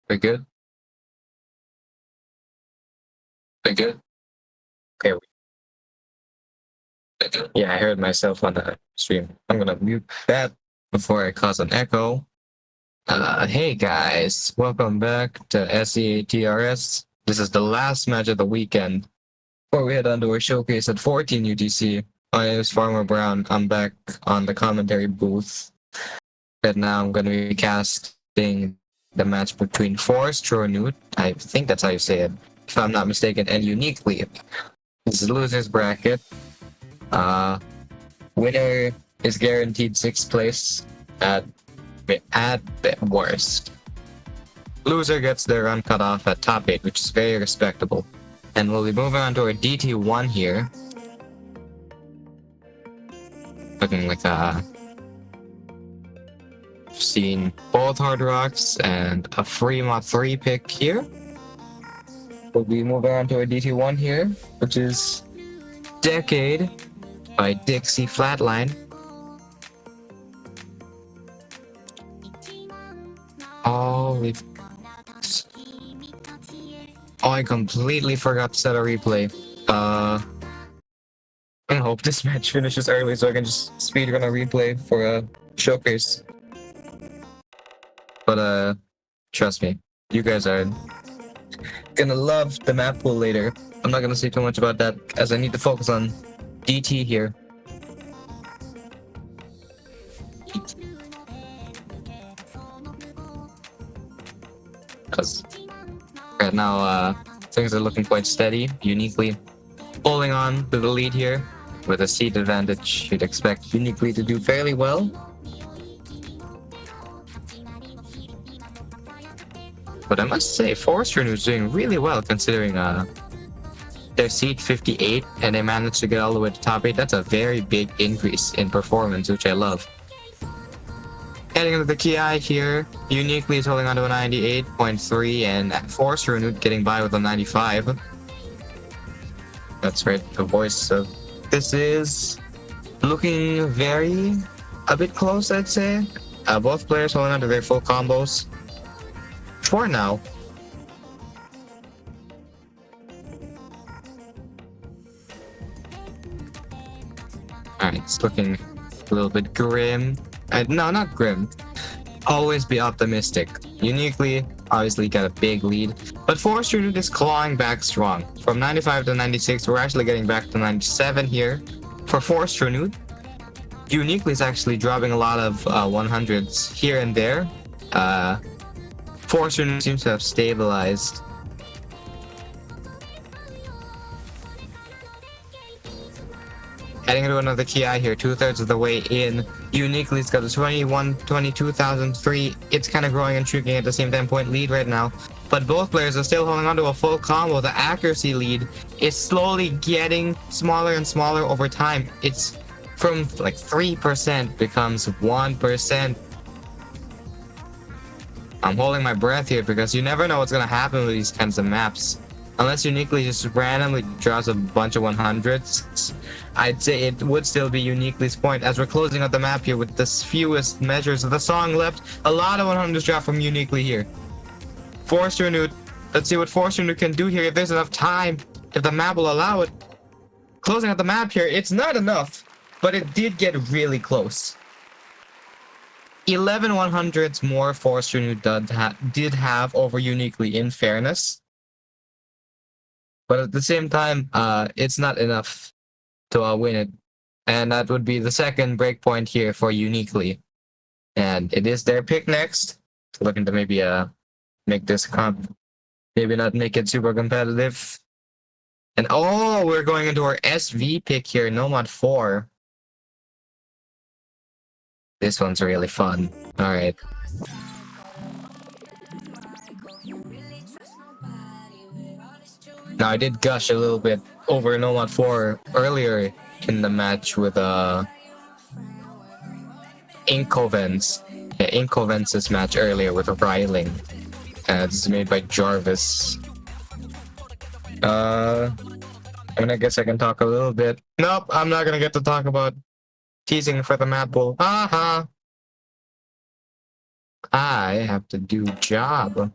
We good? We good? Okay. Yeah, I heard myself on the stream. I'm gonna mute that before I cause an echo. Hey guys, welcome back to SEATRS. This is the last match of the weekend before we head on to our showcase at 14 UTC. My name is Farmer Brown. I'm back on the commentary booth. And now I'm gonna be casting the match between 4stronoot, I think that's how you say it, if I'm not mistaken, and uniqly. This is losers bracket. Winner is guaranteed 6th place at worst. Loser gets their run cut off at top 8, which is very respectable. And we'll be moving on to our DT1 here. Looking like seen both Hard Rocks and a Fremont 3 pick here. We'll be moving on to our DT1 here, which is Decade by Dixie Flatline. I completely forgot to set a replay. I hope this match finishes early so I can just speedrun a replay for a showcase. But trust me, you guys are gonna love the map pool later. I'm not gonna say too much about that as I need to focus on DT here. Because right now things are looking quite steady. uniqly pulling on to the lead here with a seat advantage. You'd expect uniqly to do fairly well. But I must say, 4stronoot is doing really well considering their seat 58 and they managed to get all the way to top 8. That's a very big increase in performance, which I love. Heading into the KI here, uniqly is holding on to a 98.3 and 4stronoot getting by with a 95. That's right, the voice of this is looking a bit close, I'd say. Both players holding on to their full combos for now. Alright, it's looking a little bit grim. No, not grim. Always be optimistic. uniqly obviously got a big lead, but 4stronoot is clawing back strong. From 95 to 96, we're actually getting back to 97 here for 4stronoot. uniqly is actually dropping a lot of 100s here and there. 4stronoot seems to have stabilized. Heading into another KI here, 2/3 of the way in. uniqly's got a 22,003. It's kind of growing and shrinking at the same 10-point lead right now. But both players are still holding on to a full combo. The accuracy lead is slowly getting smaller and smaller over time. It's from like 3% becomes 1%. I'm holding my breath here because you never know what's going to happen with these kinds of maps. Unless uniqly just randomly draws a bunch of 100s, I'd say it would still be uniqly's point. As we're closing out the map here with the fewest measures of the song left, a lot of 100s drop from uniqly here. 4stronoot, let's see what 4stronoot can do here if there's enough time, if the map will allow it. Closing out the map here, it's not enough, but it did get really close. 11 100s more 4stronoot did have over uniqly, in fairness. But at the same time, it's not enough to win it. And that would be the second breakpoint here for uniqly. And it is their pick next. Looking to maybe make this maybe not make it super competitive. And we're going into our SV pick here, Nomad 4. This one's really fun. Alright. Now I did gush a little bit over Nomad 4 earlier in the match with Inkovens. Yeah, Inkovens' match earlier with Ryling. This is made by Jarvis. I guess I can talk a little bit. Nope, I'm not gonna get to talk about teasing for the map pool. Haha. I have to do job.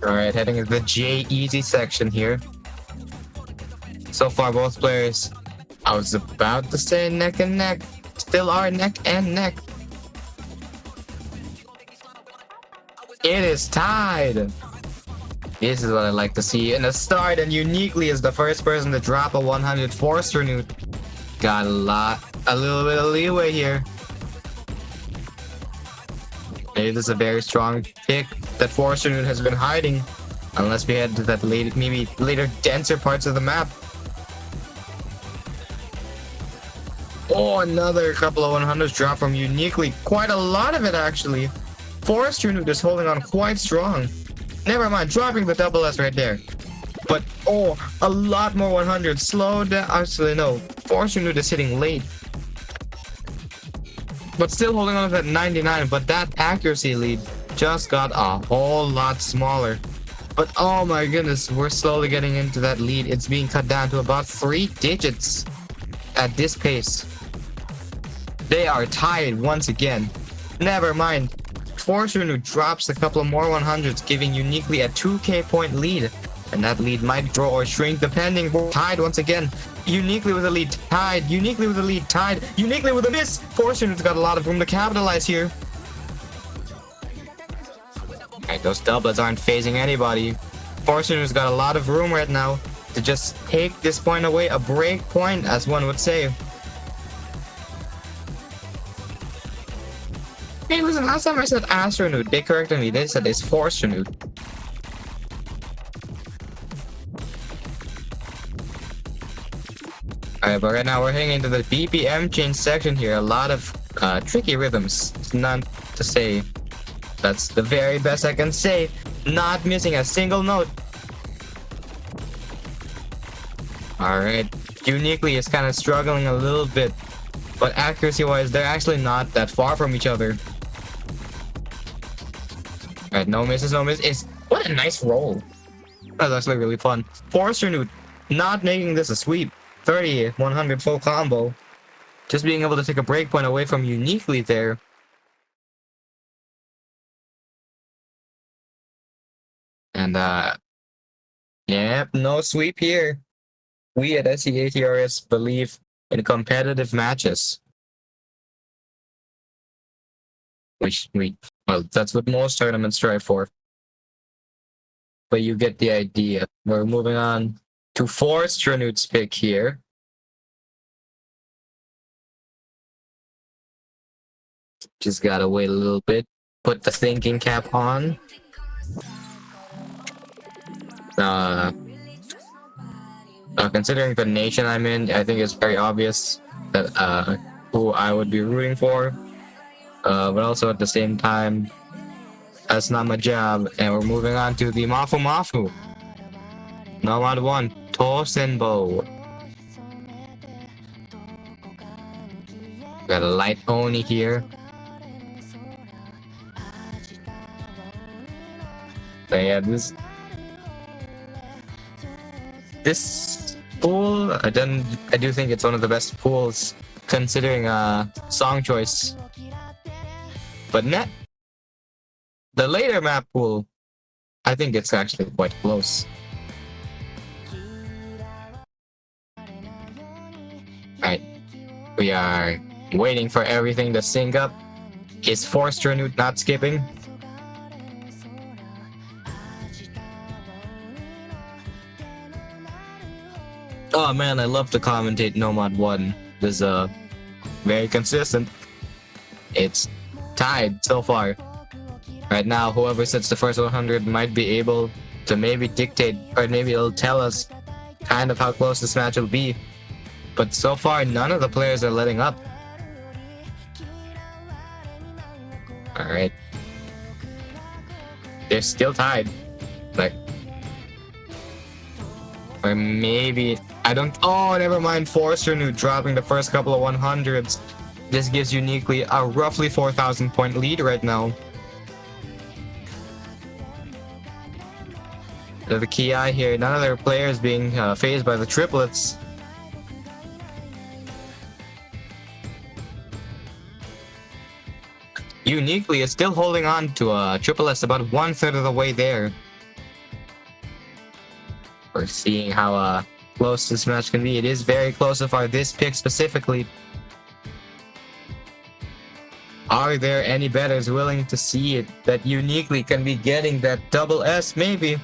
Alright, heading into the J easy section here. So far, both players, I was about to say neck and neck, still are neck and neck. It is tied. This is what I like to see in the start, and uniquely is the first person to drop a 100 4stronoot. Got a little bit of leeway here. Maybe this is a very strong pick that 4stronoot has been hiding, unless we head to that maybe later denser parts of the map. Oh, another couple of 100s drop from uniquely. Quite a lot of it actually. 4stronoot is holding on quite strong. Never mind, dropping the double S right there. But oh, a lot more 100s. Slow down. Actually, no. 4stronoot is hitting late. But still holding on to that 99. But that accuracy lead just got a whole lot smaller. But oh my goodness, we're slowly getting into that lead. It's being cut down to about 3 digits at this pace. They are tied once again. Never mind. 4stronoot drops a couple of more 100s, giving uniquely a 2k point lead. And that lead might grow or shrink depending. We're tied once again. Uniquely with a lead, tied. Uniquely with a lead, tied. Uniquely with a miss. 4stronoot's got a lot of room to capitalize here. Alright, those doublets aren't phasing anybody. 4stronoot's got a lot of room right now to just take this point away. A break point, as one would say. Hey, listen, last time I said astronaut, they corrected me. They said it's 4stronoot. Alright, but right now we're heading into the BPM change section here. A lot of tricky rhythms. It's not to say. That's the very best I can say. Not missing a single note. Alright. Uniquely is kind of struggling a little bit. But accuracy-wise, they're actually not that far from each other. Alright, no misses, no misses. What a nice roll. That's actually really fun. 4stronoot not making this a sweep. 30, 100 full combo. Just being able to take a break point away from uniquely there. And yep, no sweep here. We at SEATRS believe in competitive matches. Well, that's what most tournaments strive for. But you get the idea. We're moving on to 4stronoot's pick here. Just gotta wait a little bit. Put the thinking cap on. Considering the nation I'm in, I think it's very obvious that who I would be rooting for. But also at the same time, that's not my job. And we're moving on to the Mafu Mafu. Nomad 1, Tosenbo. Got a light Oni here. So yeah, this pool, I do think it's one of the best pools considering song choice. But the later map pool, I think it's actually quite close. Right, we are waiting for everything to sync up. Is 4stronoot not skipping? Oh man, I love to commentate Nomad 1. This is very consistent. It's tied so far. Right now, whoever sets the first 100 might be able to maybe dictate, or maybe it'll tell us kind of how close this match will be. But so far, none of the players are letting up. Alright. They're still tied. Like, or maybe I don't. Oh, never mind. 4stronoot dropping the first couple of 100s. This gives uniquely a roughly 4,000 point lead right now. The key eye here. None of their players being phased by the triplets. Uniquely is still holding on to triple S about 1/3 of the way there. We're seeing how close this match can be. It is very close so far, this pick specifically. Are there any bettors willing to see it that uniquely can be getting that double S? Maybe.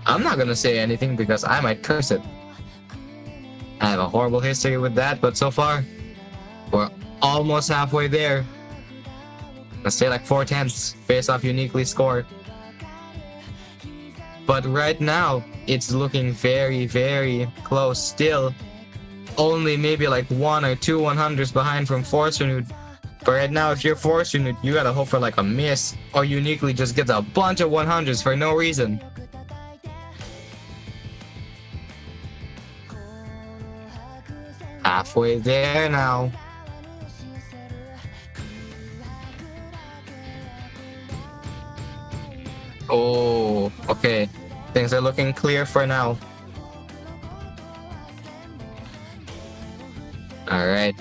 I'm not gonna say anything because I might curse it. I have a horrible history with that, but so far, we're almost halfway there. Let's say like 4/10 based off uniquely score. But right now, it's looking very, very close still. Only maybe like 1 or 2 100s behind from 4stronoot. But right now, if you're 4stronoot, you gotta hope for like a miss, or uniquely just gets a bunch of 100s for no reason. Halfway there now. Oh, okay. Things are looking clear for now. Alright.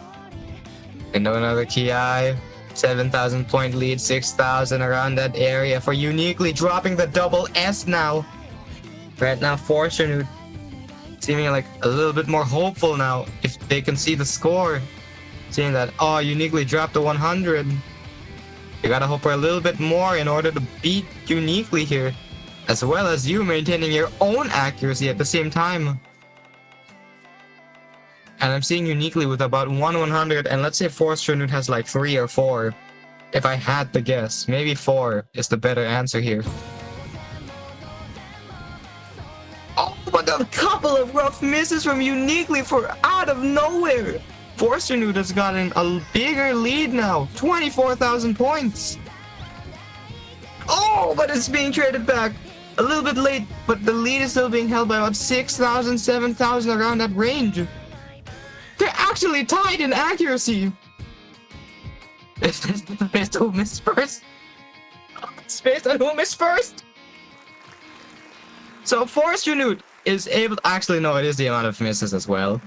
Into another Ki. 7,000 point lead, 6,000 around that area for uniquely dropping the double S now. Right now, 4stronoot seeming like a little bit more hopeful now if they can see the score. Seeing that, oh, uniquely dropped the 100. You gotta hope for a little bit more in order to beat uniquely here, as well as you maintaining your own accuracy at the same time. And I'm seeing uniquely with about 100, and let's say 4stronoot has like 3 or 4. If I had to guess, maybe 4 is the better answer here. Oh, but a couple of rough misses from uniquely for out of nowhere. 4stronoot has gotten a bigger lead now, 24,000 points. Oh, but it's being traded back. A little bit late, but the lead is still being held by about 6,000, 7,000 around that range. They're actually tied in accuracy. Is this based on who missed first? It's based on who missed first? So 4stronoot is able to, actually no, it is the amount of misses as well.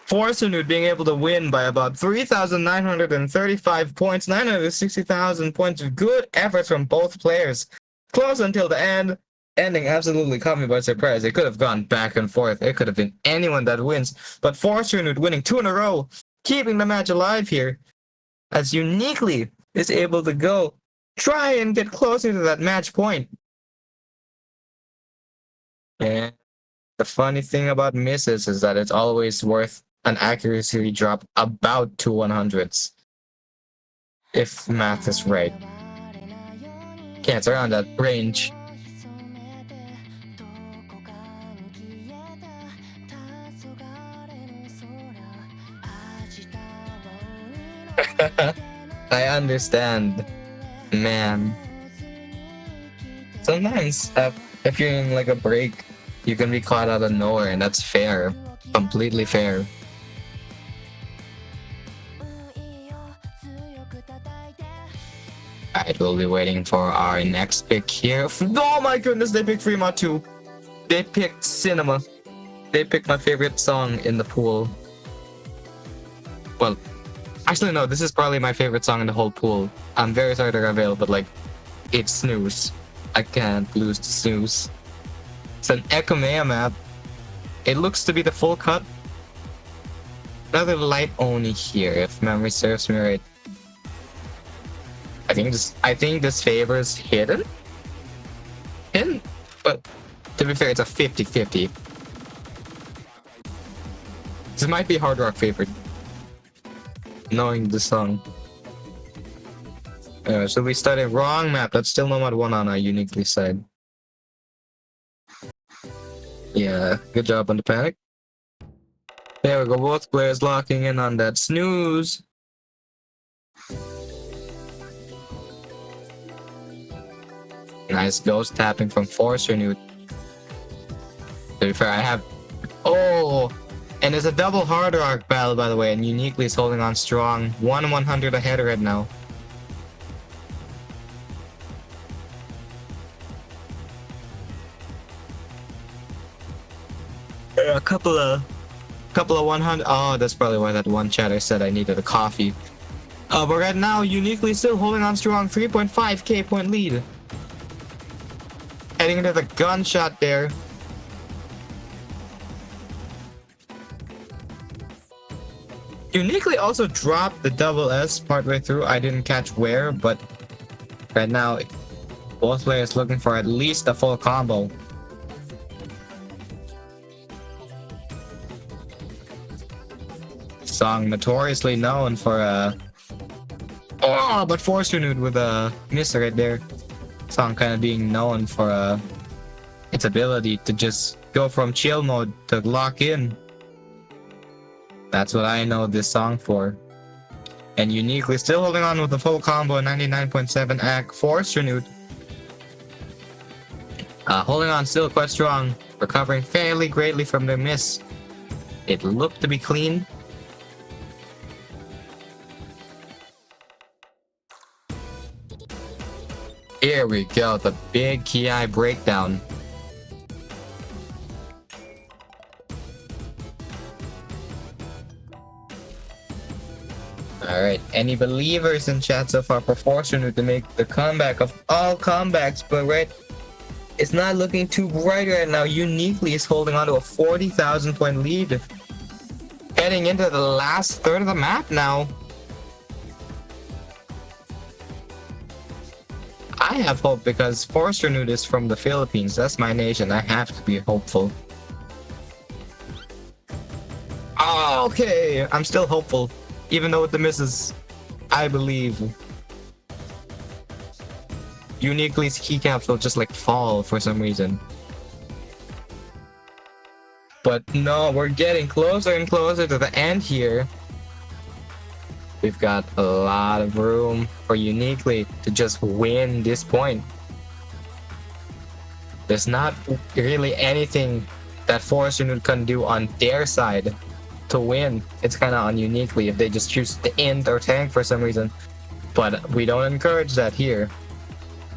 4stronoot being able to win by about 3,935 points, 960,000 points. Good efforts from both players. Close until the end. Ending absolutely caught me by surprise. It could have gone back and forth. It could have been anyone that wins. But 4stronoot winning 2 in a row, keeping the match alive here. As uniquely is able to go try and get closer to that match point. And the funny thing about misses is that it's always worth an accuracy drop about 2 100s. If math is right. Yeah, it's around that range. I understand, man. Sometimes, if you're in like a break, you can be caught out of nowhere, and that's fair. Completely fair. Alright, we'll be waiting for our next pick here. Oh my goodness, they picked Fremont too. They picked Cinema. They picked my favorite song in the pool. Well, actually no, this is probably my favorite song in the whole pool. I'm very sorry to reveal, but like, it's Snooze. I can't lose to Snooze. It's an Ekomea map. It looks to be the full cut. Another light Oni here, if memory serves me right. I think this favors hidden? Hidden? But to be fair, it's a 50-50. This might be Hard Rock favored. Knowing the song. So we started wrong map. That's still nomad 1 on our uniquely side. Yeah, good job on the panic. There we go, both players locking in on that Snooze. Nice ghost tapping from 4stronoot. To be fair, I have... Oh! And there's a double Hard Rock battle, by the way, and uniquely is holding on strong. 1 100 ahead right now. A couple of 100. Oh, that's probably why that one chatter said I needed a coffee. But right now, uniquely still holding on strong. 3.5k point lead. Heading into the gunshot there. Uniquely also dropped the double S partway through. I didn't catch where, but right now both players looking for at least a full combo. Song notoriously known for but 4stronoot with a miss right there. Song kind of being known for its ability to just go from chill mode to lock in. That's what I know this song for. And uniquely still holding on with the full combo 99.7 AC 4stronoot. Holding on still quite strong, recovering fairly greatly from their miss. It looked to be clean. Here we go, the big Ki breakdown. Alright, any believers in chat so far for 4stronoot to make the comeback of all comebacks, but right, it's not looking too bright right now. Uniquely is holding on to a 40,000 point lead. Heading into the last third of the map now. I have hope because 4stronoot is from the Philippines. That's my nation. I have to be hopeful. Oh, okay, I'm still hopeful. Even though with the misses, I believe Uniquely's keycaps will just like fall for some reason. But no, we're getting closer and closer to the end here. We've got a lot of room for Uniquely to just win this point. There's not really anything that 4stronoot can do on their side to win. It's kind of on Uniquely if they just choose to end or tank for some reason. But we don't encourage that here.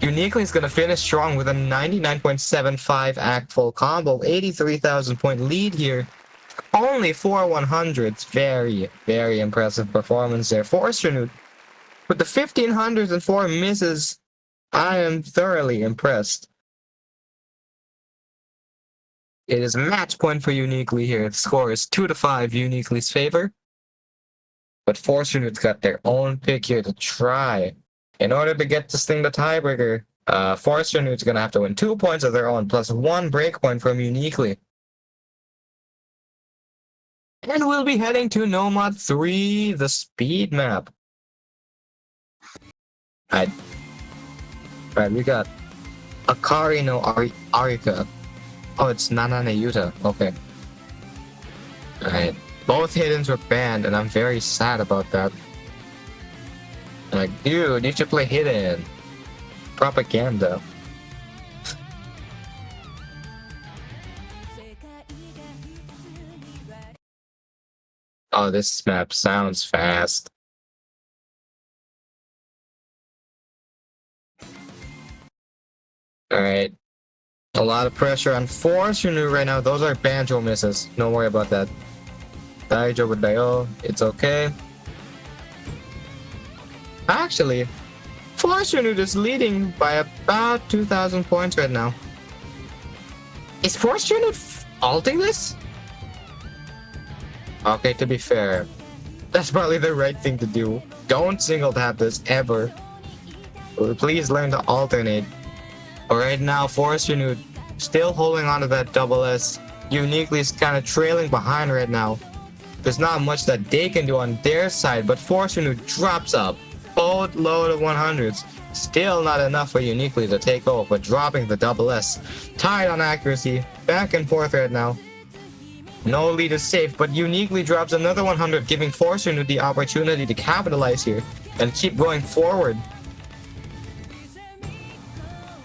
Uniquely is going to finish strong with a 99.75 AC full combo, 83,000 point lead here. Only 4 100s. Very, very impressive performance there. 4stronoot with the 1500s and 4 misses. I am thoroughly impressed. It is match point for Uniquely here. The score is 2-5 Uniquely's favor. But 4stronoot's got their own pick here to try. In order to get this thing the tiebreaker, 4stronoot's gonna have to win 2 points of their own plus 1 breakpoint from Uniquely. And we'll be heading to Nomad 3, the speed map. Alright, we got Akari no Arika. Oh, it's Nanane Yuta. Okay. Alright. Both hiddens were banned, and I'm very sad about that. I'm like, dude, you should play hidden. Propaganda. Oh, this map sounds fast. Alright. A lot of pressure on 4stronoot right now. Those are banjo misses. Don't worry about that. Daijo with Dio. It's okay. Actually, 4stronoot is leading by about 2,000 points right now. Is 4stronoot ulting this? Okay, to be fair, that's probably the right thing to do. Don't single tap this ever. Please learn to alternate. But right now, 4stronoot still holding on to that double S. Uniquely is kind of trailing behind right now. There's not much that they can do on their side, but 4stronoot drops up. Both low to 100s. Still not enough for Uniquely to take over, but dropping the double S. Tied on accuracy. Back and forth right now. No lead is safe, but Uniquely drops another 100, giving 4stronoot the opportunity to capitalize here and keep going forward.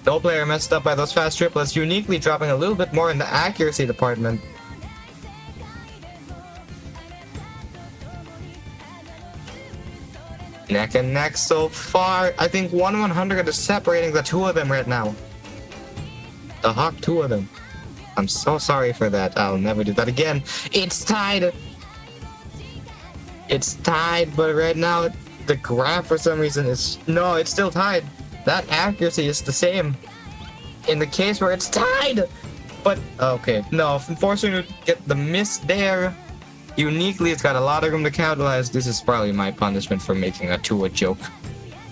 No player messed up by those fast triplets. Uniquely dropping a little bit more in the accuracy department. Neck and neck so far. I think 100 is separating the two of them right now. The Hawk, two of them. I'm so sorry for that. I'll never do that again. It's tied. It's tied, but right now the graph for some reason is... No, it's still tied. That accuracy is the same. In the case where it's tied. But, okay. No, 4stronoot get the miss there. uniquely, it's got a lot of room to capitalize. This is probably my punishment for making a Tua joke.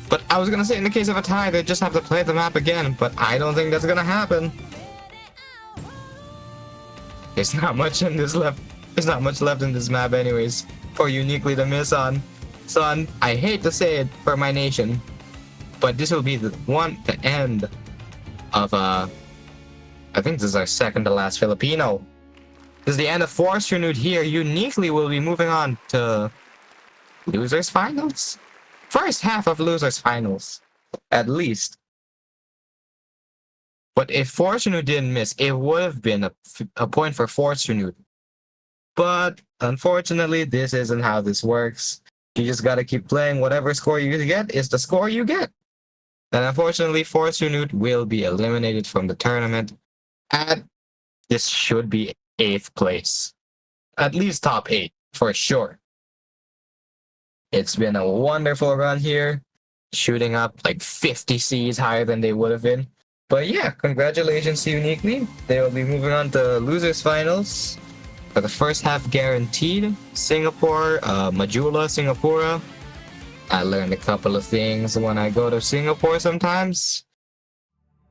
But I was gonna say in the case of a tie, they just have to play the map again, but I don't think that's gonna happen. There's not much in this left. There's not much left in this map anyways for uniquely to miss on. So I hate to say it for my nation, but this will be the end of I think this is our second to last Filipino. This is the end of 4stronoot here. Uniquely will be moving on to losers finals. First half of losers finals, at least. But if 4stronoot didn't miss, it would have been a point for 4stronoot. But unfortunately, this isn't how this works. You just gotta keep playing. Whatever score you get is the score you get. And unfortunately, 4stronoot will be eliminated from the tournament. And this should be 8th place. At least top 8, for sure. It's been a wonderful run here. Shooting up like 50 Cs higher than they would have been. But yeah, congratulations to Uniquely. They will be moving on to losers finals. For the first half guaranteed. Singapore, Majula, Singapura. I learned a couple of things when I go to Singapore sometimes.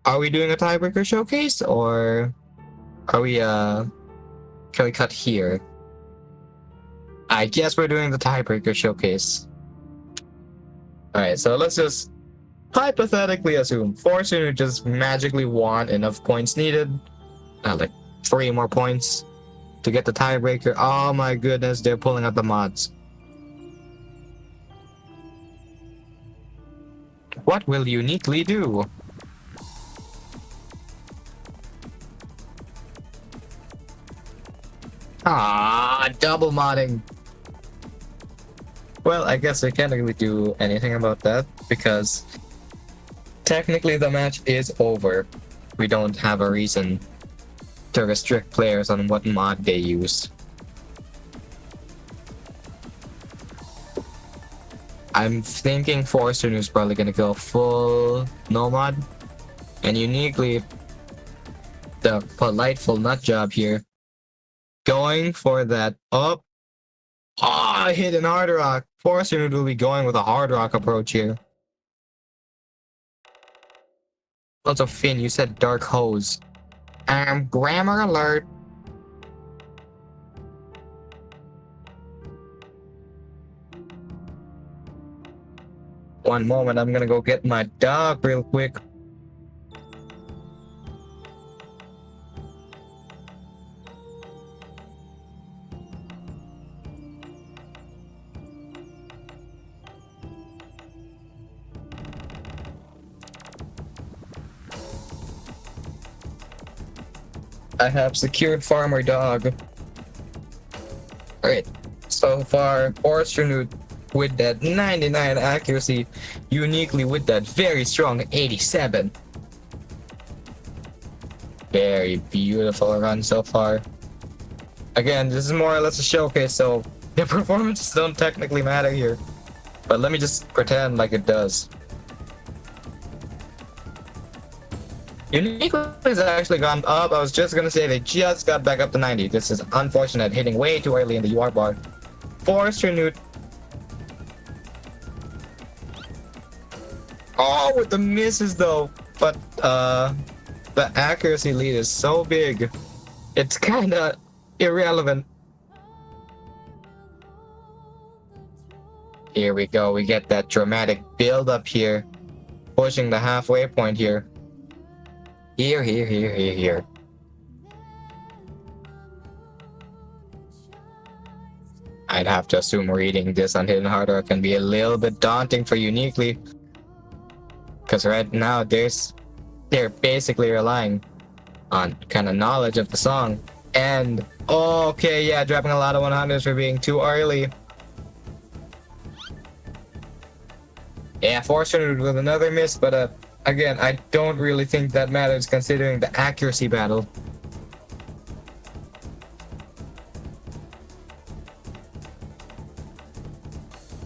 Are we doing a tiebreaker showcase or are we can we cut here? I guess we're doing the tiebreaker showcase. Alright, so let's just hypothetically assume 4stronoot just magically won enough points needed. Like 3 more points to get the tiebreaker. Oh my goodness, they're pulling out the mods. What will Uniquely do? Ah, double modding. Well, I guess I can't really do anything about that because technically the match is over. We don't have a reason to restrict players on what mod they use. I'm thinking 4stronoot is probably gonna go full no mod, and Uniquely, the politeful nut job here, going for that up. Oh, hidden hard rock. 4stronoot will be going with a hard rock approach here. Also, Finn, you said dark hose. Grammar alert. One moment, I'm gonna go get my dog real quick. I have secured farmer dog. Alright, so far 4stronoot with that 99 accuracy, Uniquely with that very strong 87. Very beautiful run so far. Again, this is more or less a showcase, so the performances don't technically matter here. But let me just pretend like it does. Uniquely has actually gone up. I was just gonna say they just got back up to 90. This is unfortunate, hitting way too early in the UR bar. 4stronoot. Oh, with the misses though. But the accuracy lead is so big. It's kinda irrelevant. Here we go. We get that dramatic build up here. Pushing the halfway point here. Here. I'd have to assume reading this on Hidden Hard Rock can be a little bit daunting for Uniquely. Because right now they're basically relying on kind of knowledge of the song. And okay, yeah, dropping a lot of 100s for being too early. Yeah, 4stronoot with another miss, but again, I don't really think that matters considering the accuracy battle.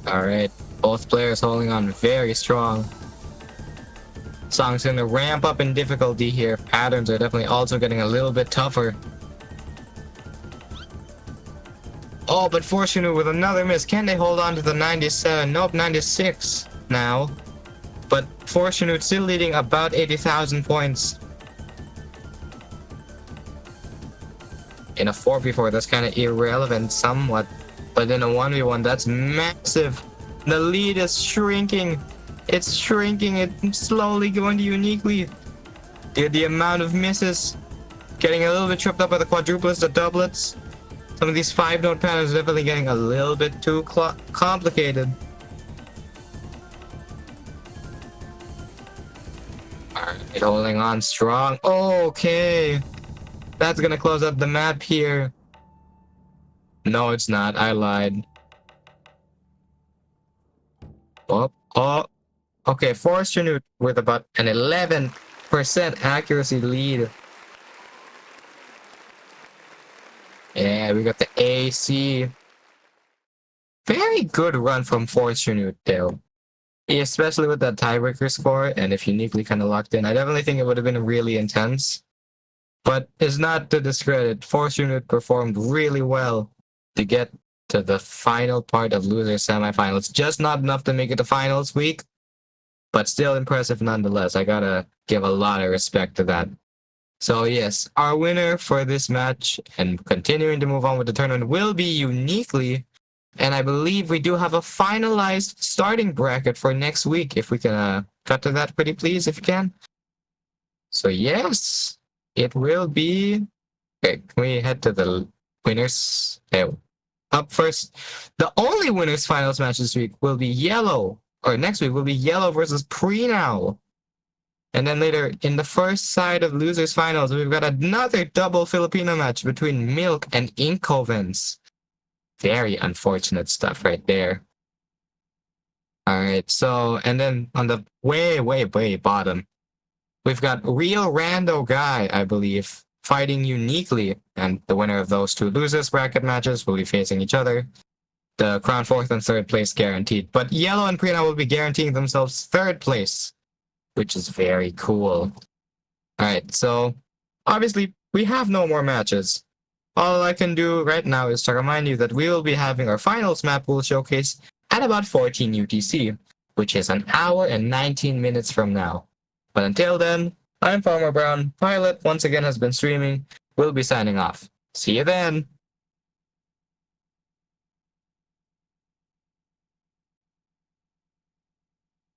Alright, both players holding on very strong. Song's gonna ramp up in difficulty here. Patterns are definitely also getting a little bit tougher. Oh, but 4stronoot with another miss. Can they hold on to the 97? Nope, 96 now. But 4stronoot still leading about 80,000 points. In a 4v4, that's kind of irrelevant somewhat. But in a 1v1, that's massive. The lead is shrinking. It's shrinking. It's slowly going to uniquely. The amount of misses. Getting a little bit tripped up by the quadruplets, the doublets. Some of these 5-note patterns are definitely getting a little bit too complicated. Alright, holding on strong. Okay. That's gonna close up the map here. No, it's not. I lied. Oh. Okay, 4stronoot with about an 11% accuracy lead. Yeah, we got the AC. Very good run from 4stronoot though. Especially with that tiebreaker score, and if uniquely kind of locked in, I definitely think it would have been really intense. But it's not to discredit. 4stronoot performed really well to get to the final part of loser semifinals. Just not enough to make it to finals week, but still impressive nonetheless. I gotta give a lot of respect to that. So yes, our winner for this match and continuing to move on with the tournament will be uniquely. And I believe we do have a finalized starting bracket for next week. If we can cut to that pretty please, if you can. So yes, it will be... Okay, can we head to the winners? Okay. Up first, the only winners finals match this week will be Yellow, or next week will be Yellow versus Prenow. And then later, in the first side of losers finals, we've got another double Filipino match between Milk and Inkovens. Very unfortunate stuff right there. Alright, so, and then on the way bottom, we've got Real Rando Guy, I believe, fighting uniquely, and the winner of those two losers bracket matches will be facing each other. The crown 4th and 3rd place guaranteed. But Yellow and Prina will be guaranteeing themselves 3rd place, which is very cool. Alright, so obviously we have no more matches. All I can do right now is to remind you that we will be having our finals map pool showcase at about 14 UTC, which is an hour and 19 minutes from now. But until then, I'm Farmer Brown. Pilot once again has been streaming. We'll be signing off. See you then!